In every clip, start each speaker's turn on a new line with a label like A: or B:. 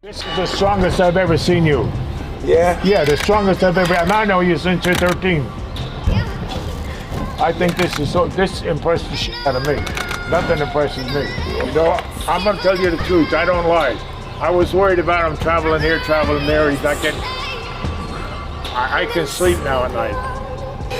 A: This is the strongest I've ever seen you.
B: Yeah?
A: Yeah, the strongest I've ever. And I know you since you're 13. I think this impressed the shit out of me. Nothing impresses me. You know, I'm gonna tell you the truth. I don't lie. I was worried about him traveling here, traveling there. He's not getting. I can sleep now at night.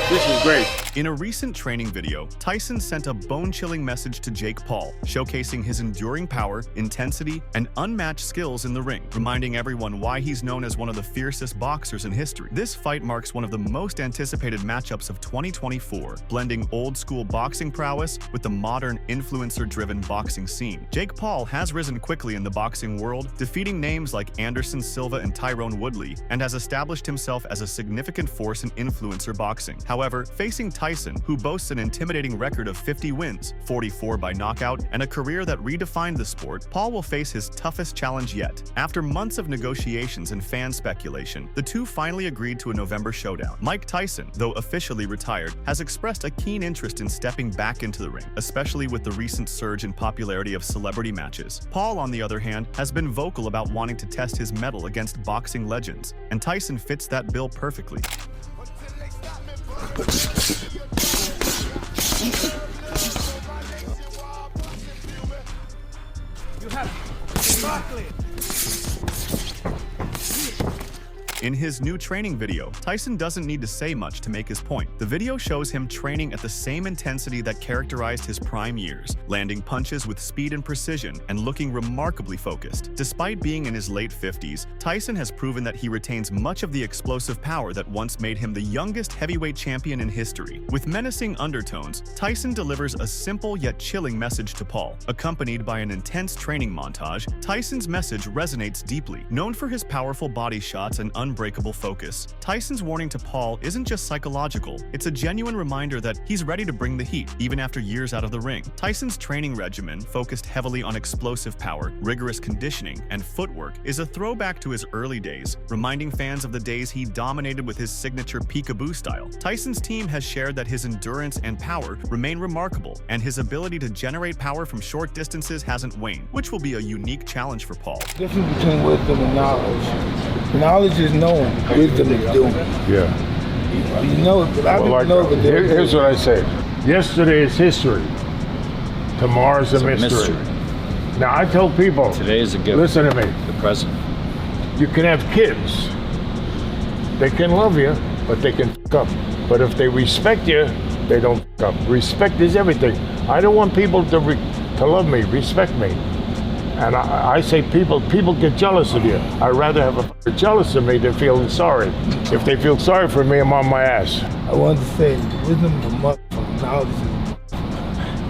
A: This is great.
C: In a recent training video, Tyson sent a bone-chilling message to Jake Paul, showcasing his enduring power, intensity, and unmatched skills in the ring, reminding everyone why he's known as one of the fiercest boxers in history. This fight marks one of the most anticipated matchups of 2024, blending old-school boxing prowess with the modern, influencer-driven boxing scene. Jake Paul has risen quickly in the boxing world, defeating names like Anderson Silva and Tyrone Woodley, and has established himself as a significant force in influencer boxing. However, facing Tyson, who boasts an intimidating record of 50 wins, 44 by knockout, and a career that redefined the sport, Paul will face his toughest challenge yet. After months of negotiations and fan speculation, the two finally agreed to a November showdown. Mike Tyson, though officially retired, has expressed a keen interest in stepping back into the ring, especially with the recent surge in popularity of celebrity matches. Paul, on the other hand, has been vocal about wanting to test his mettle against boxing legends, and Tyson fits that bill perfectly.
D: You have broccoli.
C: In his new training video, Tyson doesn't need to say much to make his point. The video shows him training at the same intensity that characterized his prime years, landing punches with speed and precision and looking remarkably focused. Despite being in his late 50s, Tyson has proven that he retains much of the explosive power that once made him the youngest heavyweight champion in history. With menacing undertones, Tyson delivers a simple yet chilling message to Paul. Accompanied by an intense training montage, Tyson's message resonates deeply. Known for his powerful body shots and unbreakable focus, Tyson's warning to Paul isn't just psychological, it's a genuine reminder that he's ready to bring the heat, even after years out of the ring. Tyson's training regimen, focused heavily on explosive power, rigorous conditioning, and footwork, is a throwback to his early days, reminding fans of the days he dominated with his signature peekaboo style. Tyson's team has shared that his endurance and power remain remarkable, and his ability to generate power from short distances hasn't waned, which will be a unique challenge for Paul.
B: The difference between wisdom and knowledge. Knowledge is knowing, wisdom is doing.
A: Yeah.
B: You know it, but I don't know. But
A: Here's what I say. Yesterday is history. Tomorrow's a mystery. Now I tell people.
E: Today is a gift.
A: Listen to me.
E: The present.
A: You can have kids. They can love you, but they can f*** up. But if they respect you, they don't f*** up. Respect is everything. I don't want people to love me, respect me. And I say people get jealous of you. I'd rather have a jealous of me than feeling sorry. If they feel sorry for me, I'm on my ass.
B: I wanted to say, wisdom is a motherfucker, knowledge is a motherfucker.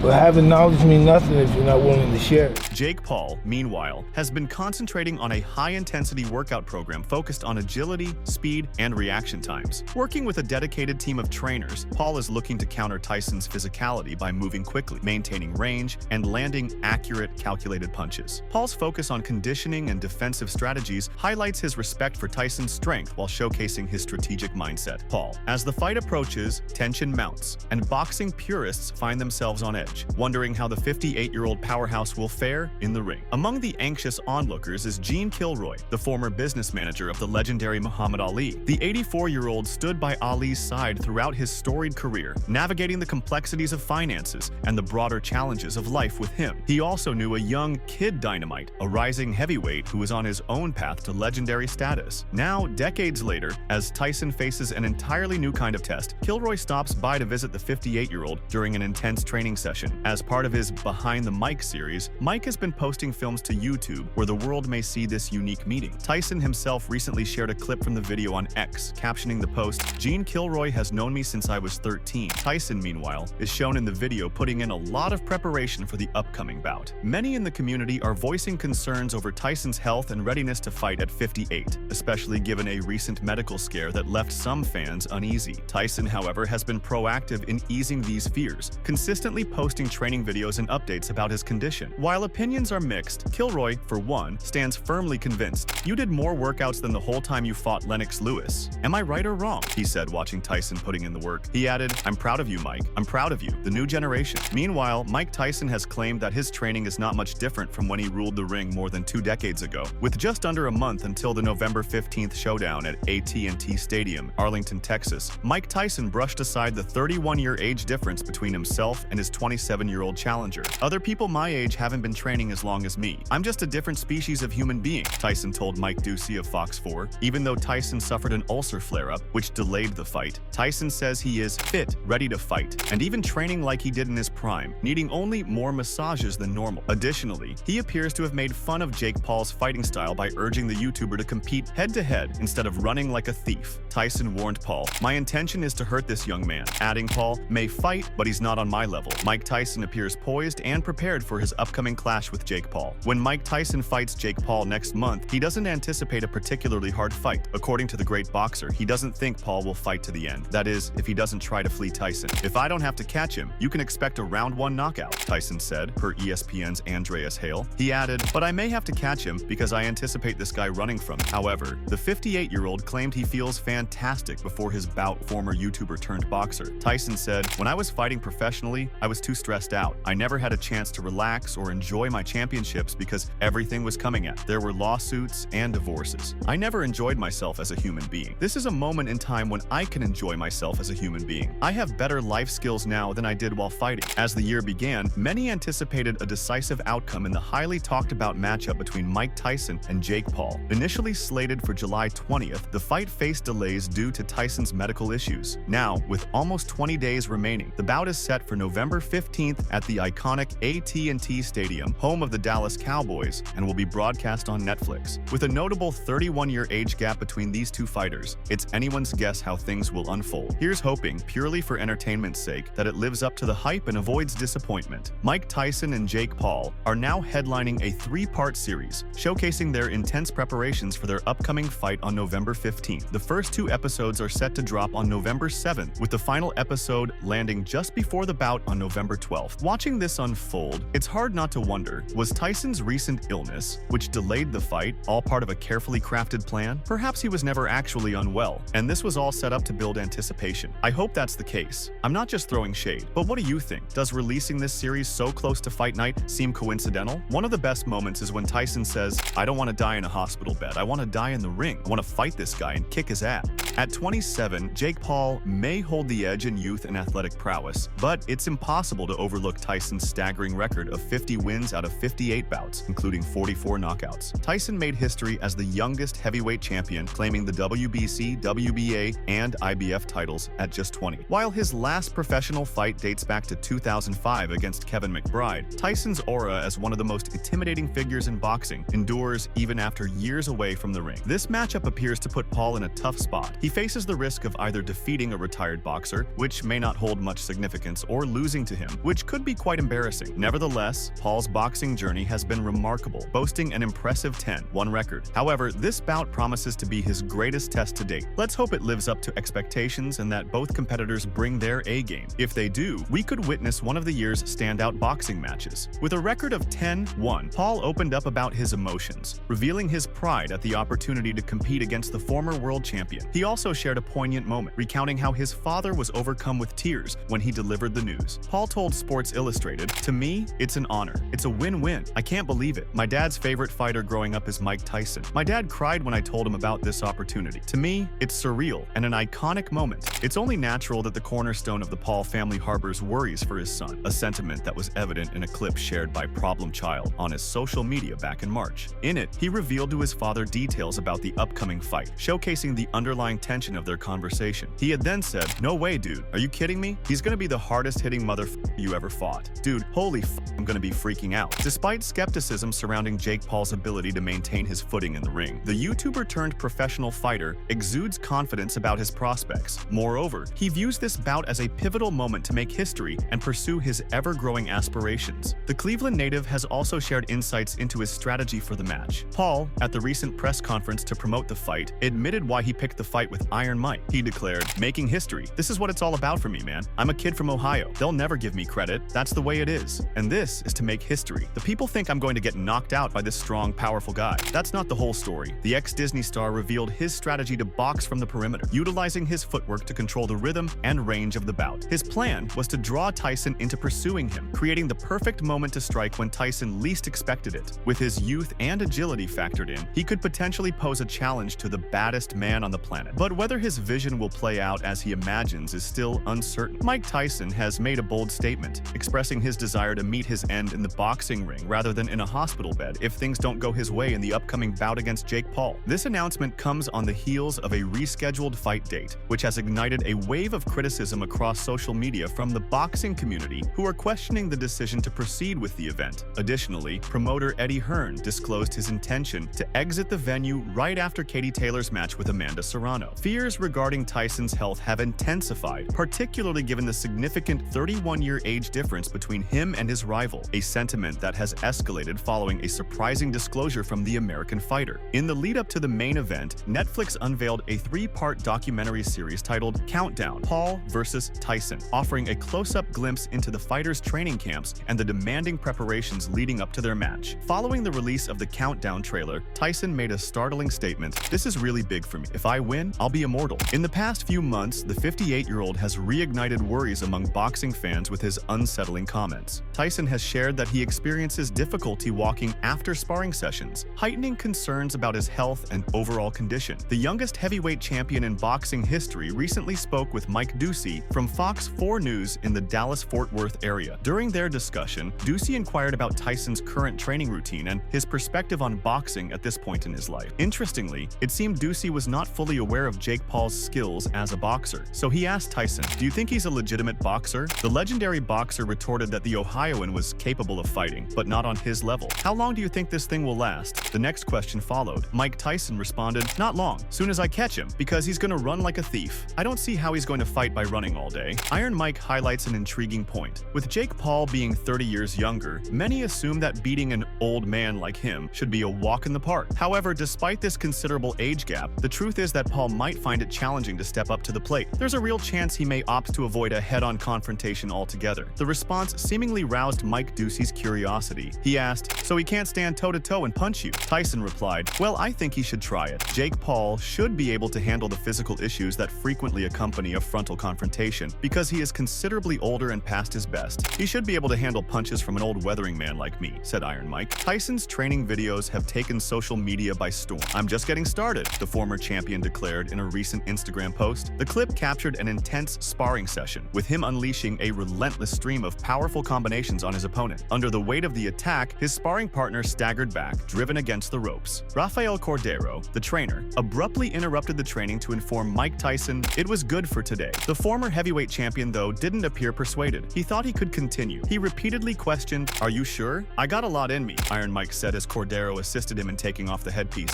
B: But having knowledge means nothing if you're not willing to share it.
C: Jake Paul, meanwhile, has been concentrating on a high-intensity workout program focused on agility, speed, and reaction times. Working with a dedicated team of trainers, Paul is looking to counter Tyson's physicality by moving quickly, maintaining range, and landing accurate, calculated punches. Paul's focus on conditioning and defensive strategies highlights his respect for Tyson's strength while showcasing his strategic mindset. Paul. As the fight approaches, tension mounts, and boxing purists find themselves on edge, wondering how the 58-year-old powerhouse will fare in the ring. Among the anxious onlookers is Gene Kilroy, the former business manager of the legendary Muhammad Ali. The 84-year-old stood by Ali's side throughout his storied career, navigating the complexities of finances and the broader challenges of life with him. He also knew a young Kid Dynamite, a rising heavyweight who was on his own path to legendary status. Now, decades later, as Tyson faces an entirely new kind of test, Kilroy stops by to visit the 58-year-old during an intense training session. As part of his Behind the Mic series, Mike has been posting films to YouTube where the world may see this unique meeting. Tyson himself recently shared a clip from the video on X, captioning the post, "Gene Kilroy has known me since I was 13. Tyson, meanwhile, is shown in the video putting in a lot of preparation for the upcoming bout. Many in the community are voicing concerns over Tyson's health and readiness to fight at 58, especially given a recent medical scare that left some fans uneasy. Tyson, however, has been proactive in easing these fears, consistently posting training videos and updates about his condition. While opinions opinions are mixed. Kilroy, for one, stands firmly convinced. "You did more workouts than the whole time you fought Lennox Lewis. Am I right or wrong?" he said, watching Tyson putting in the work. He added, "I'm proud of you, Mike. I'm proud of you, the new generation." Meanwhile, Mike Tyson has claimed that his training is not much different from when he ruled the ring more than 2 decades ago. With just under a month until the November 15th showdown at AT&T Stadium, Arlington, Texas, Mike Tyson brushed aside the 31-year age difference between himself and his 27-year-old challenger. "Other people my age haven't been training as long as me. I'm just a different species of human being," Tyson told Mike Ducey of Fox 4. Even though Tyson suffered an ulcer flare-up, which delayed the fight, Tyson says he is fit, ready to fight, and even training like he did in his prime, needing only more massages than normal. Additionally, he appears to have made fun of Jake Paul's fighting style by urging the YouTuber to compete head-to-head instead of running like a thief. Tyson warned Paul, "My intention is to hurt this young man," adding Paul may fight, but he's not on my level. Mike Tyson appears poised and prepared for his upcoming clash with Jake Paul. When Mike Tyson fights Jake Paul next month, he doesn't anticipate a particularly hard fight. According to the great boxer, he doesn't think Paul will fight to the end. That is, if he doesn't try to flee Tyson. "If I don't have to catch him, you can expect a round 1 knockout," Tyson said, per ESPN's Andreas Hale. He added, "But I may have to catch him because I anticipate this guy running from me." However, the 58-year-old claimed he feels fantastic before his bout, former YouTuber turned boxer. Tyson said, "When I was fighting professionally, I was too stressed out. I never had a chance to relax or enjoy my championships because everything was coming at me. There were lawsuits and divorces. I never enjoyed myself as a human being. This is a moment in time when I can enjoy myself as a human being. I have better life skills now than I did while fighting." As the year began, many anticipated a decisive outcome in the highly talked about matchup between Mike Tyson and Jake Paul. Initially slated for July 20th, the fight faced delays due to Tyson's medical issues. Now, with almost 20 days remaining, the bout is set for November 15th at the iconic AT&T Stadium, home of the Dallas Cowboys, and will be broadcast on Netflix. With a notable 31-year age gap between these two fighters, it's anyone's guess how things will unfold. Here's hoping, purely for entertainment's sake, that it lives up to the hype and avoids disappointment. Mike Tyson and Jake Paul are now headlining a 3-part series, showcasing their intense preparations for their upcoming fight on November 15th. The first 2 episodes are set to drop on November 7th, with the final episode landing just before the bout on November 12th. Watching this unfold, it's hard not to wonder, was Tyson's recent illness, which delayed the fight, all part of a carefully crafted plan? Perhaps he was never actually unwell, and this was all set up to build anticipation. I hope that's the case. I'm not just throwing shade, but what do you think? Does releasing this series so close to fight night seem coincidental? One of the best moments is when Tyson says, "I don't want to die in a hospital bed. I want to die in the ring. I want to fight this guy and kick his ass." At 27, Jake Paul may hold the edge in youth and athletic prowess, but it's impossible to overlook Tyson's staggering record of 50 wins out of 58 bouts, including 44 knockouts. Tyson made history as the youngest heavyweight champion, claiming the WBC, WBA, and IBF titles at just 20. While his last professional fight dates back to 2005 against Kevin McBride, Tyson's aura as one of the most intimidating figures in boxing endures even after years away from the ring. This matchup appears to put Paul in a tough spot. He faces the risk of either defeating a retired boxer, which may not hold much significance, or losing to him, which could be quite embarrassing. Nevertheless, Paul's boxing journey has been remarkable, boasting an impressive 10-1 record. However, this bout promises to be his greatest test to date. Let's hope it lives up to expectations and that both competitors bring their A-game. If they do, we could witness one of the year's standout boxing matches. With a record of 10-1, Paul opened up about his emotions, revealing his pride at the opportunity to compete against the former world champion. He also shared a poignant moment, recounting how his father was overcome with tears when he delivered the news. Paul told Sports Illustrated, "To me, it's an honor. It's a win-win. I can't believe it. My dad's favorite fighter growing up is Mike Tyson. My dad cried when I told him about this opportunity. To me, it's surreal and an iconic moment. It's only natural that the cornerstone of the Paul family harbors worries for his son," a sentiment that was evident in a clip shared by Problem Child on his social media back in March. In it, he revealed to his father details about the upcoming fight, showcasing the underlying tension of their conversation. He had then said, "No way, dude. Are you kidding me? He's gonna be the hardest hitting motherfucker you ever fought. Dude, holy I'm gonna be freaking out." Despite skepticism surrounding Jake Paul's ability to maintain his footing in the ring, the YouTuber turned professional fighter exudes confidence about his prospects. Moreover, he views this bout as a pivotal moment to make history and pursue his ever-growing aspirations. The Cleveland native has also shared insights into his strategy for the match. Paul, at the recent press conference to promote the fight, admitted why he picked the fight fight with Iron Mike. He declared, "Making history. This is what it's all about for me, man. I'm a kid from Ohio. They'll never give me credit. That's the way it is. And this is to make history. The people think I'm going to get knocked out by this strong, powerful guy. That's not the whole story." The ex-Disney star revealed his strategy to box from the perimeter, utilizing his footwork to control the rhythm and range of the bout. His plan was to draw Tyson into pursuing him, creating the perfect moment to strike when Tyson least expected it. With his youth and agility factored in, he could potentially pose a challenge to the baddest man on the planet. But whether his vision will play out as he imagines is still uncertain. Mike Tyson has made a bold statement, expressing his desire to meet his end in the boxing ring rather than in a hospital bed if things don't go his way in the upcoming bout against Jake Paul. This announcement comes on the heels of a rescheduled fight date, which has ignited a wave of criticism across social media from the boxing community who are questioning the decision to proceed with the event. Additionally, promoter Eddie Hearn disclosed his intention to exit the venue right after Katie Taylor's match with Amanda Serrano. Fears regarding Tyson's health have intensified, particularly given the significant 31-year age difference between him and his rival, a sentiment that has escalated following a surprising disclosure from the American fighter. In the lead-up to the main event, Netflix unveiled a 3-part documentary series titled Countdown: Paul vs. Tyson, offering a close-up glimpse into the fighters' training camps and the demanding preparations leading up to their match. Following the release of the Countdown trailer, Tyson made a startling statement: "This is really big for me. If I win, I'll be immortal." In the past few months, the 58-year-old has reignited worries among boxing fans with his unsettling comments. Tyson has shared that he experiences difficulty walking after sparring sessions, heightening concerns about his health and overall condition. The youngest heavyweight champion in boxing history recently spoke with Mike Ducey from Fox 4 News in the Dallas-Fort Worth area. During their discussion, Ducey inquired about Tyson's current training routine and his perspective on boxing at this point in his life. Interestingly, it seemed Ducey was not fully aware of Jake Paul's skills as a boxer, so he asked Tyson, "Do you think he's a legitimate boxer?" The legendary boxer retorted that the Ohioan was capable of fighting, but not on his level. "How long do you think this thing will last?" The next question followed. Mike Tyson responded, "Not long. Soon as I catch him, because he's gonna run like a thief. I don't see how he's going to fight by running all day." Iron Mike highlights an intriguing point. With Jake Paul being 30 years younger, many assume that beating an old man like him should be a walk in the park. However, despite this considerable age gap, the truth is that Paul might find it challenging to step up to the plate. There's a real chance he may opt to avoid a head-on confrontation altogether. The response seemingly roused Mike Ducey's curiosity. He asked, "So he can't stand toe-to-toe and punch you?" Tyson replied, "Well, I think he should try it. Jake Paul should be able to handle the physical issues that frequently accompany a frontal confrontation. Because he is considerably older and past his best, he should be able to handle punches from an old weathering man like me," said Iron Mike. Tyson's training videos have taken social media by storm. "I'm just getting started," the former champion declared in a recent Instagram post. The clip captured an intense sparring session, with him unleashing a relentless stream of powerful combinations on his opponent. Under the weight of the attack, his sparring partner staggered back, driven against the ropes. Rafael Cordero, the trainer, abruptly interrupted the training to inform Mike Tyson it was good for today. The former heavyweight champion, though, didn't appear persuaded. He thought he could continue. He repeatedly questioned, "Are you sure? I got a lot in me," Iron Mike said as Cordero assisted him in taking off the headpiece.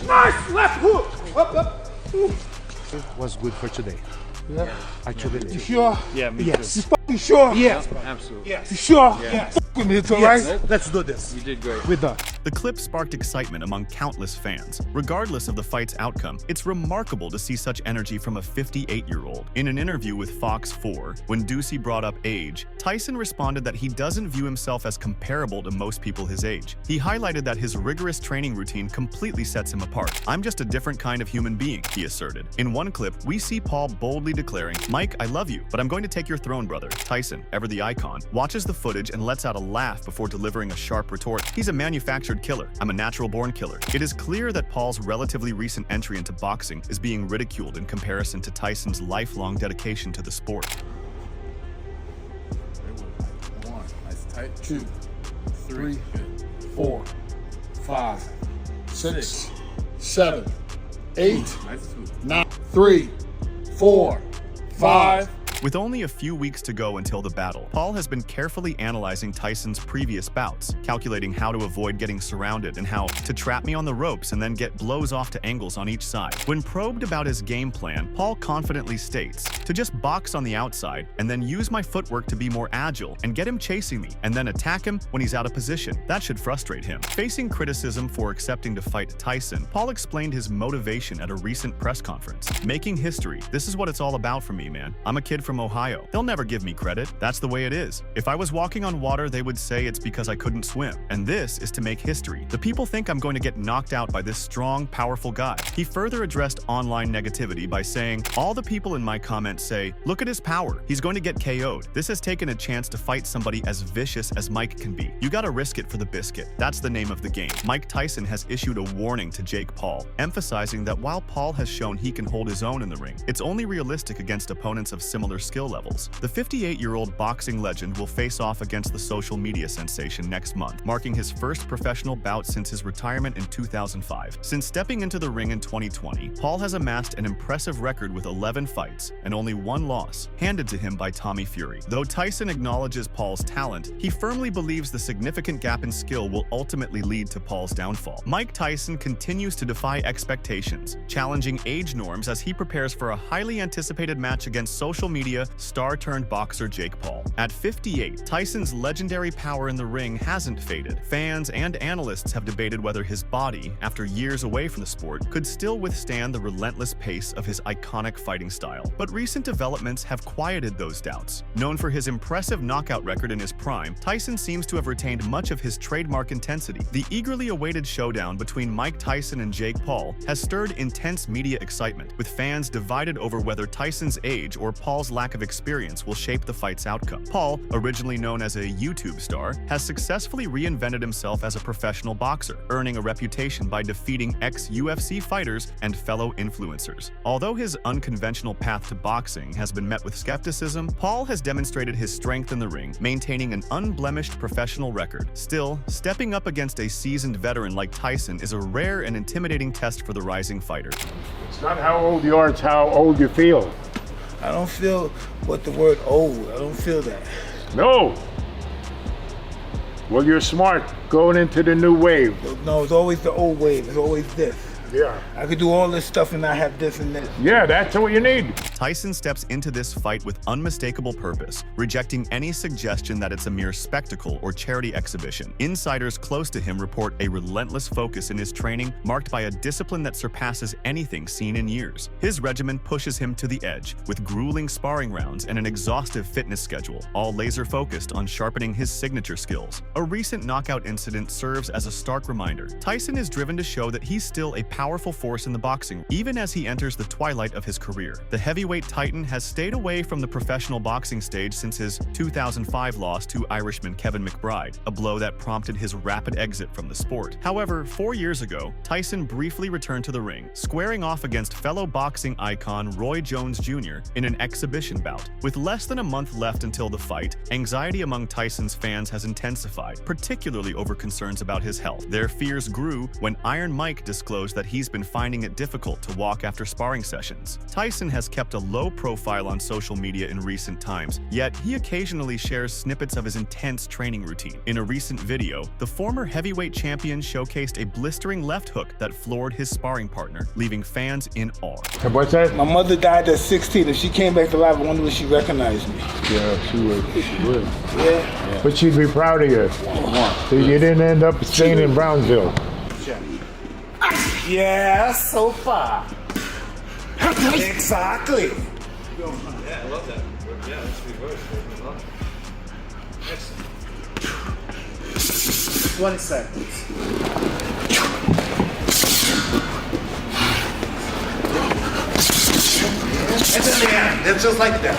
D: Nice left hook. Up.
E: It was good for today.
B: Yeah.
E: I truly believe.
B: You sure?
E: Yeah, me
B: Yes.
E: too.
B: You fucking sure?
E: Yes, absolutely.
B: Yes. You sure?
E: Yes.
B: Fuck with me, it's alright?
E: Yes. Let's do this. You did great.
B: We're done.
C: The clip sparked excitement among countless fans. Regardless of the fight's outcome, it's remarkable to see such energy from a 58-year-old. In an interview with Fox 4, when Ducey brought up age, Tyson responded that he doesn't view himself as comparable to most people his age. He highlighted that his rigorous training routine completely sets him apart. "I'm just a different kind of human being," he asserted. In one clip, we see Paul boldly declaring, "Mike, I love you, but I'm going to take your throne, brother." Tyson, ever the icon, watches the footage and lets out a laugh before delivering a sharp retort. "He's a manufactured killer. I'm a natural-born killer." It is clear that Paul's relatively recent entry into boxing is being ridiculed in comparison to Tyson's lifelong dedication to the sport.
F: 1, nice tight. 2, 3, 4, 5, 6, 7, 8, 9, 3, 4, 5.
C: With only a few weeks to go until the battle, Paul has been carefully analyzing Tyson's previous bouts, calculating how to avoid getting surrounded and how to trap me on the ropes and then get blows off to angles on each side. When probed about his game plan, Paul confidently states to just box on the outside and then use my footwork to be more agile and get him chasing me and then attack him when he's out of position. That should frustrate him. Facing criticism for accepting to fight Tyson, Paul explained his motivation at a recent press conference. Making history. This is what it's all about for me, man. I'm a kid from Ohio. They'll never give me credit. That's the way it is. If I was walking on water, they would say it's because I couldn't swim. And this is to make history. The people think I'm going to get knocked out by this strong, powerful guy. He further addressed online negativity by saying, all the people in my comments say, look at his power. He's going to get KO'd. This has taken a chance to fight somebody as vicious as Mike can be. You gotta risk it for the biscuit. That's the name of the game. Mike Tyson has issued a warning to Jake Paul, emphasizing that while Paul has shown he can hold his own in the ring, it's only realistic against opponents of similar skill levels. The 58-year-old boxing legend will face off against the social media sensation next month, marking his first professional bout since his retirement in 2005. Since stepping into the ring in 2020, Paul has amassed an impressive record with 11 fights and only one loss, handed to him by Tommy Fury. Though Tyson acknowledges Paul's talent, he firmly believes the significant gap in skill will ultimately lead to Paul's downfall. Mike Tyson continues to defy expectations, challenging age norms as he prepares for a highly anticipated match against social media star-turned-boxer Jake Paul. At 58, Tyson's legendary power in the ring hasn't faded. Fans and analysts have debated whether his body, after years away from the sport, could still withstand the relentless pace of his iconic fighting style. But recent developments have quieted those doubts. Known for his impressive knockout record in his prime, Tyson seems to have retained much of his trademark intensity. The eagerly awaited showdown between Mike Tyson and Jake Paul has stirred intense media excitement, with fans divided over whether Tyson's age or Paul's lack of experience will shape the fight's outcome. Paul, originally known as a YouTube star, has successfully reinvented himself as a professional boxer, earning a reputation by defeating ex-UFC fighters and fellow influencers. Although his unconventional path to boxing has been met with skepticism, Paul has demonstrated his strength in the ring, maintaining an unblemished professional record. Still, stepping up against a seasoned veteran like Tyson is a rare and intimidating test for the rising fighter.
A: It's not how old you are, it's how old you feel.
B: I don't feel what the word old. I don't feel that.
A: No. Well, you're smart going into the new wave.
B: No, it's always the old wave. It's always this.
A: Yeah.
B: I could do all this stuff and not have this and this.
A: Yeah, that's what you need.
C: Tyson steps into this fight with unmistakable purpose, rejecting any suggestion that it's a mere spectacle or charity exhibition. Insiders close to him report a relentless focus in his training, marked by a discipline that surpasses anything seen in years. His regimen pushes him to the edge, with grueling sparring rounds and an exhaustive fitness schedule, all laser-focused on sharpening his signature skills. A recent knockout incident serves as a stark reminder. Tyson is driven to show that he's still a powerful force in the boxing, even as he enters the twilight of his career. The heavyweight titan has stayed away from the professional boxing stage since his 2005 loss to Irishman Kevin McBride, a blow that prompted his rapid exit from the sport. However, 4 years ago, Tyson briefly returned to the ring, squaring off against fellow boxing icon Roy Jones Jr. in an exhibition bout. With less than a month left until the fight, anxiety among Tyson's fans has intensified, particularly over concerns about his health. Their fears grew when Iron Mike disclosed that he's been finding it difficult to walk after sparring sessions. Tyson has kept a low profile on social media in recent times, yet he occasionally shares snippets of his intense training routine. In a recent video, the former heavyweight champion showcased a blistering left hook that floored his sparring partner, leaving fans in awe.
A: What's that?
B: My mother died at 16. If she came back to life, I wonder if she recognized me.
A: Yeah, she would. She would.
B: Yeah.
A: But she'd be proud of you. So you didn't end up staying in Brownsville.
B: Yeah, so far. Exactly.
E: Yeah, I love that. Yeah, that's reverse. Excellent.
B: 20 seconds.
D: And then the end. It's just like that.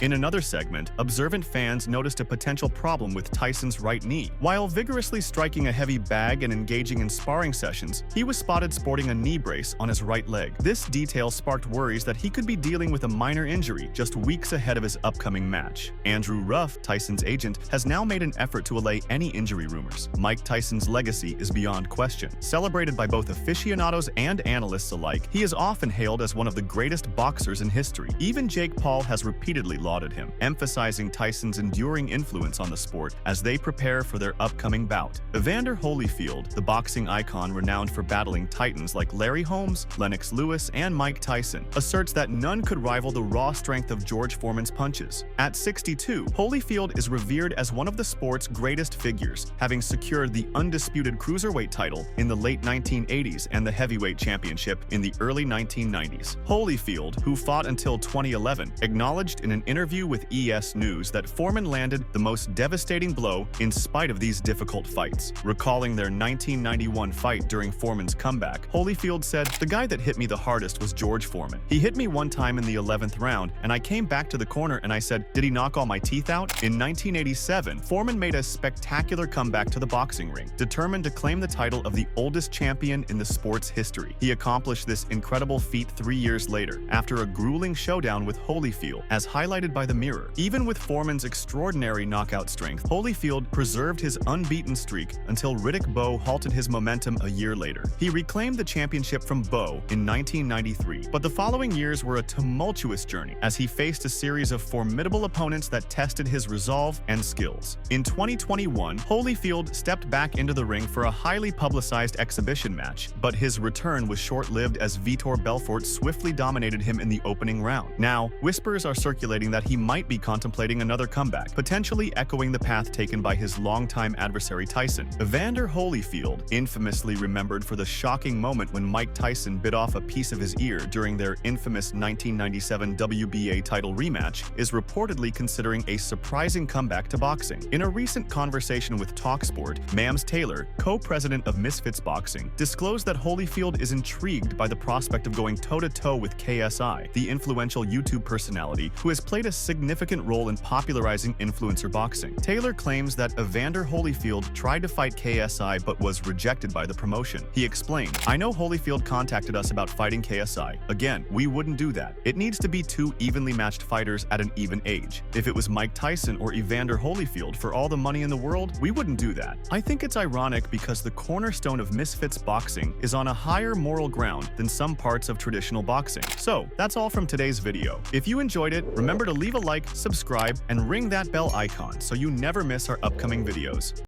C: In another segment, observant fans noticed a potential problem with Tyson's right knee. While vigorously striking a heavy bag and engaging in sparring sessions, he was spotted sporting a knee brace on his right leg. This detail sparked worries that he could be dealing with a minor injury just weeks ahead of his upcoming match. Andrew Ruff, Tyson's agent, has now made an effort to allay any injury rumors. Mike Tyson's legacy is beyond question. Celebrated by both aficionados and analysts alike, he is often hailed as one of the greatest boxers in history. Even Jake Paul has repeatedly lauded him, emphasizing Tyson's enduring influence on the sport as they prepare for their upcoming bout. Evander Holyfield, the boxing icon renowned for battling titans like Larry Holmes, Lennox Lewis, and Mike Tyson, asserts that none could rival the raw strength of George Foreman's punches. At 62, Holyfield is revered as one of the sport's greatest figures, having secured the undisputed cruiserweight title in the late 1980s and the heavyweight championship in the early 1990s. Holyfield, who fought until 2011, acknowledged in an interview with ES News that Foreman landed the most devastating blow in spite of these difficult fights. Recalling their 1991 fight during Foreman's comeback, Holyfield said, "The guy that hit me the hardest was George Foreman. He hit me one time in the 11th round, and I came back to the corner and I said, did he knock all my teeth out?" In 1987, Foreman made a spectacular comeback to the boxing ring, determined to claim the title of the oldest champion in the sport's history. He accomplished this incredible feat 3 years later, after a grueling showdown with Holyfield, as highlighted by the Mirror. Even with Foreman's extraordinary knockout strength, Holyfield preserved his unbeaten streak until Riddick Bowe halted his momentum a year later. He reclaimed the championship from Bowe in 1993, but the following years were a tumultuous journey as he faced a series of formidable opponents that tested his resolve and skills. In 2021, Holyfield stepped back into the ring for a highly publicized exhibition match, but his return was short-lived as Vitor Belfort swiftly dominated him in the opening round. Now, whispers are circulating that he might be contemplating another comeback, potentially echoing the path taken by his longtime adversary Tyson. Evander Holyfield, infamously remembered for the shocking moment when Mike Tyson bit off a piece of his ear during their infamous 1997 WBA title rematch, is reportedly considering a surprising comeback to boxing. In a recent conversation with TalkSport, Mams Taylor, co-president of Misfits Boxing, disclosed that Holyfield is intrigued by the prospect of going toe-to-toe with KSI, the influential YouTube personality who has played a significant role in popularizing influencer boxing. Taylor claims that Evander Holyfield tried to fight KSI but was rejected by the promotion. He explained, "I know Holyfield contacted us about fighting KSI. Again, we wouldn't do that. It needs to be two evenly matched fighters at an even age. If it was Mike Tyson or Evander Holyfield for all the money in the world, we wouldn't do that." I think it's ironic because the cornerstone of Misfits Boxing is on a higher moral ground than some parts of traditional boxing. So, that's all from today's video. If you enjoyed it, remember to leave a like, subscribe, and ring that bell icon so you never miss our upcoming videos.